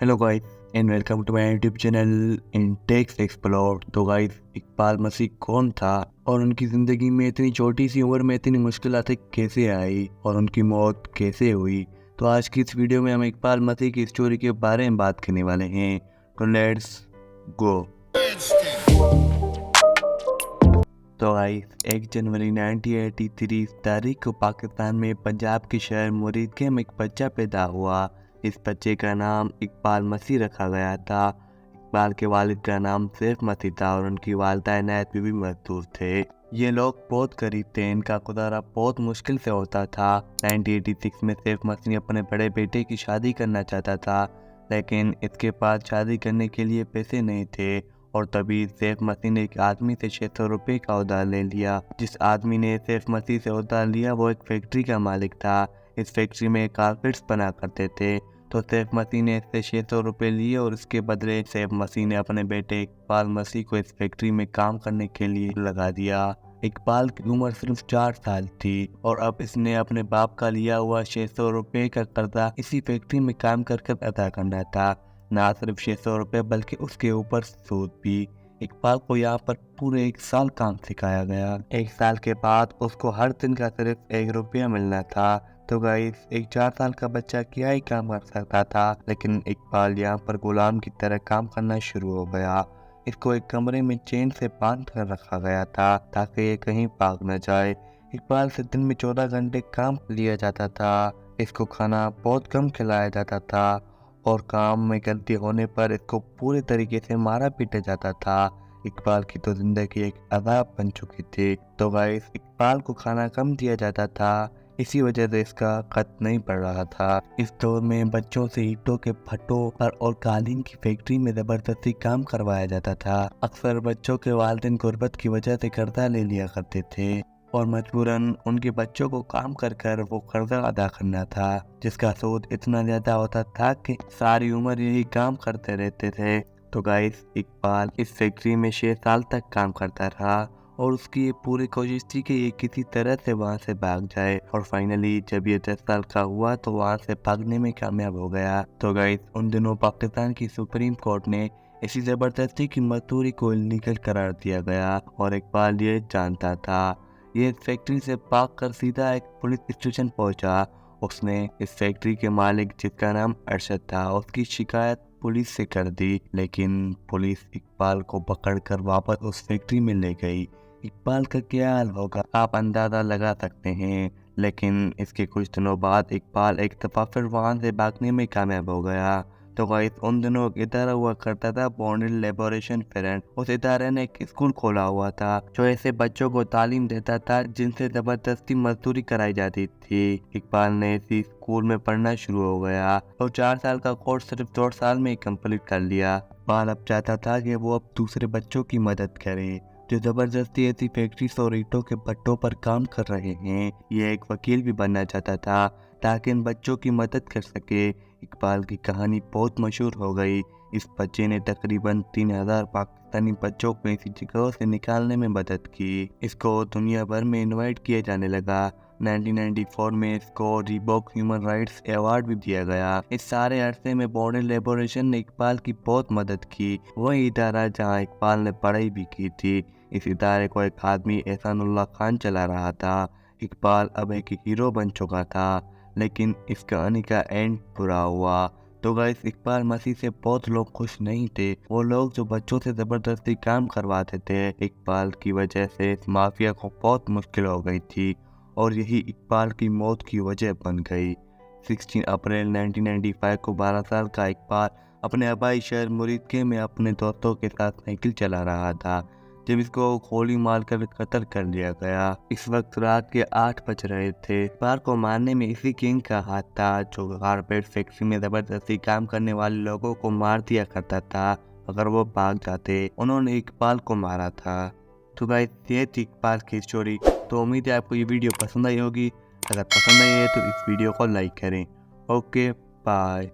Hello guys and welcome to my YouTube channel in techs explore. तो guys, Iqbal Masih कौन था और उनकी ज़िंदगी में इतनी छोटी सी उम्र में इतनी मुश्किलातें कैसे आई और उनकी मौत कैसे हुई। तो आज की इस वीडियो में हम इकबाल मसीह की स्टोरी के बारे में बात करने वाले हैं। तो लेट्स गो। तो गाइस, 1 जनवरी 1983 तारीख को पाकिस्तान में पंजाब के शहर मुरीदके में एक बच्चा पैदा हुआ। इस बच्चे का नाम इकबाल मसीह रखा गया था। इकबाल के वालिद का नाम सैफ मसीह था और उनकी वालिदा इनायत बीबी मजदूर थे। ये लोग बहुत गरीब थे, इनका गुजारा बहुत मुश्किल से होता था। 1986 में सैफ मसीह अपने बड़े बेटे की शादी करना चाहता था, लेकिन इसके पास शादी करने के लिए पैसे नहीं थे और तभी सैफ मसीह ने एक आदमी से 600 रुपये का उधार ले लिया। जिस आदमी ने सैफ मसीह से उधार लिया वो एक फैक्ट्री का मालिक था। इस फैक्ट्री में कारपेट्स बना करते थे। तो सैफ मसीह ने इससे 600 रुपये लिए और इसके बदले सैफ मसीह ने अपने बेटे इकबाल मसीह को इस फैक्ट्री में काम करने के लिए लगा दिया। इकबाल की उम्र सिर्फ 4 साल थी और अब इसने अपने बाप का लिया हुआ 600 रुपये का कर्जा इसी फैक्ट्री में काम कर अदा करना था। ना सिर्फ 600 रुपये बल्कि उसके ऊपर सूद भी। इकबाल को यहाँ पर पूरे 1 साल काम सिखाया गया। 1 साल के बाद उसको हर दिन का सिर्फ 1 रुपया मिलना था। तो गाइस, एक 4 साल का बच्चा क्या ही काम कर सकता था, लेकिन इकबाल यहाँ पर गुलाम की तरह काम करना शुरू हो गया। इसको एक कमरे में चेन से बांध कर रखा गया था ताकि ये कहीं भाग न जाए। इकबाल से दिन में 14 घंटे काम लिया जाता था। इसको खाना बहुत कम खिलाया जाता था और काम में गलती होने पर इसको पूरे तरीके से मारा पीटा जाता था। इकबाल की तो जिंदगी एक अज़ाब बन चुकी थी। तो गाइस, इकबाल को खाना कम दिया जाता था, इसी वजह से इसका कद नहीं बढ़ रहा था। इस दौर में बच्चों से ईंटों के भट्टों पर और कालीन की फैक्ट्री में जबरदस्ती काम करवाया जाता था। अक्सर बच्चों के वालिदैन गुर्बत की वजह से कर्जा ले लिया करते थे और मजबूरन उनके बच्चों को काम कर कर वो कर्जा अदा करना था, जिसका सूद इतना ज्यादा होता था कि सारी उम्र यही काम करते रहते थे। तो गाइस, इकबाल इस फैक्ट्री में 6 साल तक काम करता रहा और उसकी ये पूरी कोशिश थी कि ये किसी तरह से वहाँ से भाग जाए और फाइनली जब ये 10 साल का हुआ तो वहाँ से भागने में कामयाब हो गया। तो गाइस, उन दिनों पाकिस्तान की सुप्रीम कोर्ट ने इसी जबरदस्ती की मजदूरी को इलीगल करार दिया गया और इकबाल ये जानता था। ये इस फैक्ट्री से भाग कर सीधा एक पुलिस स्टेशन पहुंचा। उसने इस फैक्ट्री के मालिक, जिसका नाम अरशद था, उसकी शिकायत पुलिस से कर दी, लेकिन पुलिस इकबाल को पकड़कर वापस उस फैक्ट्री में ले गई। इकबाल का क्या हाल होगा आप अंदाजा लगा सकते हैं, लेकिन इसके कुछ दिनों बाद इकबाल एक दफा फिर वहां से भागने में कामयाब हो गया। तो गाइस, उन दिनों एक इदारा हुआ करता था बॉन्डल लिबरेशन फ्रंट। उस इदारे ने एक स्कूल खोला हुआ था जो ऐसे बच्चों को तालीम देता था जिनसे जबरदस्ती मजदूरी कराई जाती थी। इकबाल ने इसी स्कूल में पढ़ना शुरू हो गया और 4 साल का कोर्स सिर्फ 2 साल में ही कंप्लीट कर लिया। इकबाल अब चाहता था कि वो अब दूसरे बच्चों की मदद करे जो जबरदस्ती ऐसी फैक्ट्री और ईंटों के भट्टों पर काम कर रहे हैं। ये एक वकील भी बनना चाहता था ताकि इन बच्चों की मदद कर सके। इकबाल की कहानी बहुत मशहूर हो गई। इस बच्चे ने तकरीबन 3000 पाकिस्तानी बच्चों को ऐसी जगहों से निकालने में मदद की। इसको दुनिया भर में इनवाइट किया जाने लगा। 1994 में इसको रीबॉक ह्यूमन राइट्स अवार्ड भी दिया गया। इस सारे अरसे में बॉन्डल लिबरेशन ने इकबाल की बहुत मदद की। वही इदारा जहां इकबाल ने पढ़ाई भी की थी। इस इदारे को एक आदमी एहसानुल्लाह खान चला रहा था। इकबाल अब एक हीरो बन चुका था, लेकिन इस कहानी का एंड बुरा हुआ। तो गाइस, इकबाल मसीह से बहुत लोग खुश नहीं थे। वो लोग जो बच्चों से जबरदस्ती काम करवाते थे। इकबाल की वजह से इस माफिया को बहुत मुश्किल हो गई थी और यही इकबाल की मौत की वजह बन गई। 16 अप्रैल 1995 को 12 साल का इकबाल अपने आबाई शहर मुरीदके में अपने दोस्तों के साथ साइकिल चला रहा था जब इसको गोली मारकर कत्ल कर दिया गया। इस वक्त रात के 8 बज रहे थे। इकबाल को मारने में इसी किंग का हाथ था जो कारपेट फैक्ट्री में जबरदस्ती काम करने वाले लोगों को मार दिया करता था अगर वो भाग जाते। उन्होंने इकबाल को मारा था। तो गाइस, ये थी इकबाल की स्टोरी। तो उम्मीद है आपको ये वीडियो पसंद आई होगी। अगर पसंद आई है तो इस वीडियो को लाइक करें। Okay, bye.